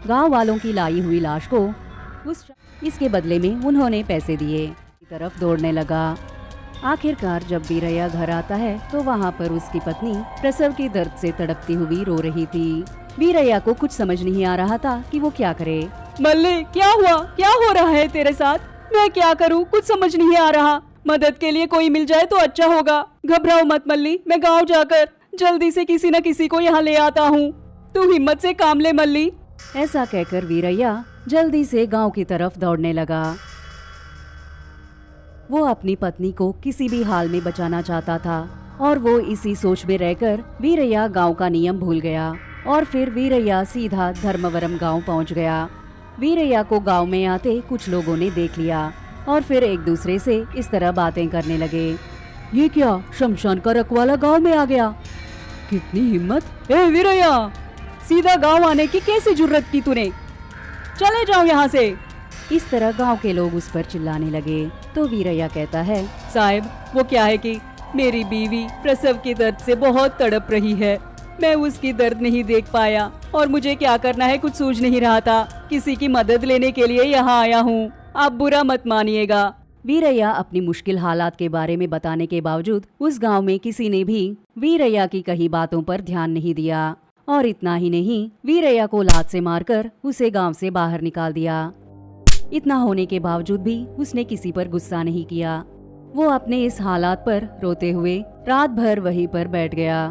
गांव वालों की लाई हुई लाश को इसके बदले में उन्होंने पैसे दिए। तरफ दौड़ने लगा। आखिरकार जब वीरैया घर आता है तो वहाँ पर उसकी पत्नी प्रसव के दर्द से तड़पती हुई रो रही थी। वीरैया को कुछ समझ नहीं आ रहा था कि वो क्या करे। मल्ली, क्या हुआ? क्या हो रहा है तेरे साथ? मैं क्या करूं? कुछ समझ नहीं आ रहा। मदद के लिए कोई मिल जाए तो अच्छा होगा। घबराओ मत मल्ली, मैं गांव जाकर जल्दी से किसी न किसी को यहाँ ले आता हूँ। तू हिम्मत से काम ले मल्ली। ऐसा कहकर वीरैया जल्दी से गांव की तरफ दौड़ने लगा। वो अपनी पत्नी को किसी भी हाल में बचाना चाहता था और वो इसी सोच में रहकर वीरैया गांव का नियम भूल गया और फिर वीरैया सीधा धर्मवरम गांव पहुंच गया। वीरैया को गांव में आते कुछ लोगों ने देख लिया और फिर एक दूसरे से इस तरह बातें करने लगे। ये क्या, शमशान का रखवाला गांव में आ गया? कितनी हिम्मत! ए वीरैया, सीधा गांव आने की कैसी जुर्रत की तूने? चले जाओ यहाँ से। इस तरह गांव के लोग उस पर चिल्लाने लगे तो वीरैया कहता है, साहब, वो क्या है कि मेरी बीवी प्रसव के दर्द से बहुत तड़प रही है। मैं उसकी दर्द नहीं देख पाया और मुझे क्या करना है कुछ सूझ नहीं रहा था। किसी की मदद लेने के लिए यहाँ आया हूँ। आप बुरा मत मानिएगा। वीरैया अपनी मुश्किल हालात के बारे में बताने के बावजूद उस गांव में किसी ने भी वीरैया की कही बातों पर ध्यान नहीं दिया और इतना ही नहीं, वीरैया को लात से मारकर उसे गांव से बाहर निकाल दिया। इतना होने के बावजूद भी उसने किसी पर गुस्सा नहीं किया। वो अपने इस हालात पर रोते हुए रात भर वहीं पर बैठ गया।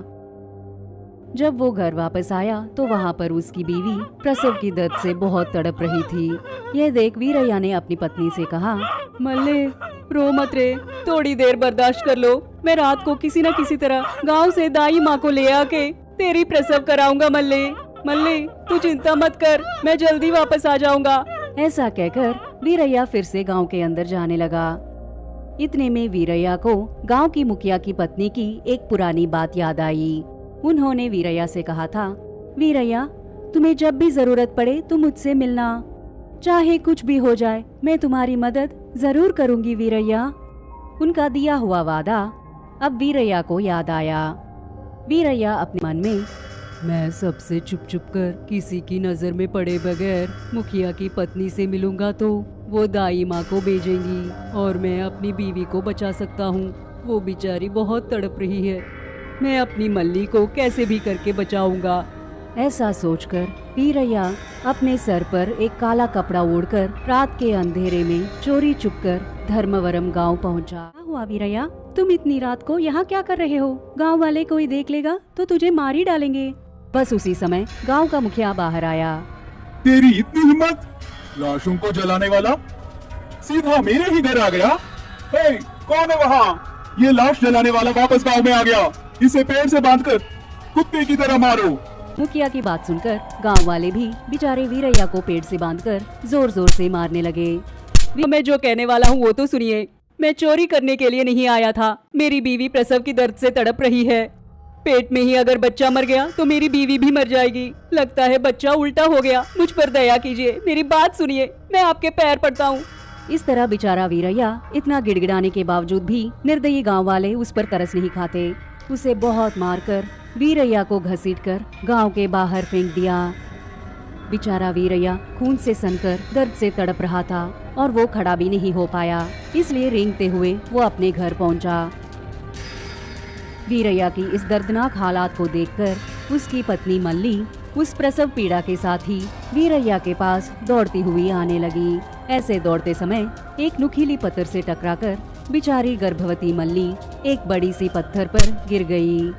जब वो घर वापस आया तो वहाँ पर उसकी बीवी प्रसव की दर्द से बहुत तड़प रही थी। यह देख वीरैया ने अपनी पत्नी से कहा, मल्ले, रो मत रे, थोड़ी देर बर्दाश्त कर लो। मैं रात को किसी न किसी तरह गांव से दाई माँ को ले आके तेरी प्रसव कराऊंगा। मल्ले, मल्ले, तू चिंता मत कर, मैं जल्दी वापस आ जाऊंगा। ऐसा कहकर वीरैया फिर से गांव के अंदर जाने लगा। इतने में वीरैया को गांव की मुखिया की पत्नी की एक पुरानी बात याद आई। उन्होंने वीरैया से कहा था, वीरैया, तुम्हें जब भी जरूरत पड़े तो मुझसे मिलना। चाहे कुछ भी हो जाए, मैं तुम्हारी मदद जरूर करूंगी वीरैया। उनका दिया हुआ वादा अब वीरैया को याद आया। वीरैया अपने मन में, मैं सबसे छुप छुप कर किसी की नजर में पड़े बगैर मुखिया की पत्नी से मिलूंगा तो वो दाई माँ को भेजेंगी और मैं अपनी बीवी को बचा सकता हूँ। वो बेचारी बहुत तड़प रही है। मैं अपनी मल्ली को कैसे भी करके बचाऊंगा। ऐसा सोचकर वीरैया अपने सर पर एक काला कपड़ा ओढ़कर रात के अंधेरे में चोरी छुपकर धर्मवरम गांव पहुंचा। क्या हुआ वीरैया, तुम इतनी रात को यहाँ क्या कर रहे हो? गांव वाले कोई देख लेगा तो तुझे मार ही डालेंगे। बस उसी समय गांव का मुखिया बाहर आया। तेरी इतनी हिम्मत, लाशों को जलाने वाला सीधा मेरे ही घर आ गया। हे, कौन है वहाँ? ये लाश जलाने वाला वापस गांव में आ गया। इसे पेड़ से बांधकर कुत्ते की तरह मारो। मुखिया की बात सुनकर गांव वाले भी बेचारे वीरैया को पेड़ से बांधकर जोर जोर से मारने लगे। मैं जो कहने वाला हूँ वो तो सुनिए। मैं चोरी करने के लिए नहीं आया था। मेरी बीवी प्रसव की दर्द से तड़प रही है। पेट में ही अगर बच्चा मर गया तो मेरी बीवी भी मर जाएगी। लगता है बच्चा उल्टा हो गया। मुझ पर दया कीजिए, मेरी बात सुनिए, मैं आपके पैर पड़ता हूँ। इस तरह बेचारा वीरैया इतना गिड़गिड़ाने के बावजूद भी निर्दयी गांव वाले उस पर तरस नहीं खाते। उसे बहुत मारकर वीरैया को घसीटकर गांव के बाहर फेंक दिया। बेचारा वीरैया खून से सनकर दर्द से तड़प रहा था और वो खड़ा भी नहीं हो पाया, इसलिए रेंगते हुए वो अपने घर पहुंचा। वीरैया की इस दर्दनाक हालात को देखकर उसकी पत्नी मल्ली उस प्रसव पीड़ा के साथ ही वीरैया के पास दौड़ती हुई आने लगी। ऐसे दौड़ते समय एक नुकीली पत्थर से टकराकर बेचारी गर्भवती मल्ली एक बड़ी सी पत्थर पर गिर गई।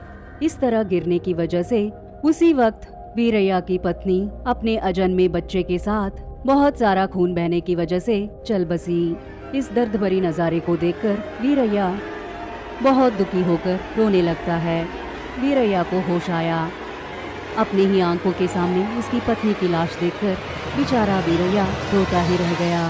इस तरह गिरने की वजह से उसी वक्त वीरैया की पत्नी अपने अजन्मे बच्चे के साथ बहुत सारा खून बहने की वजह से चल बसी। इस दर्द भरी नज़ारे को देखकर वीरैया बहुत दुखी होकर रोने लगता है। वीरैया को होश आया। अपनी ही आंखों के सामने उसकी पत्नी की लाश देखकर बेचारा वीरैया रोता ही रह गया।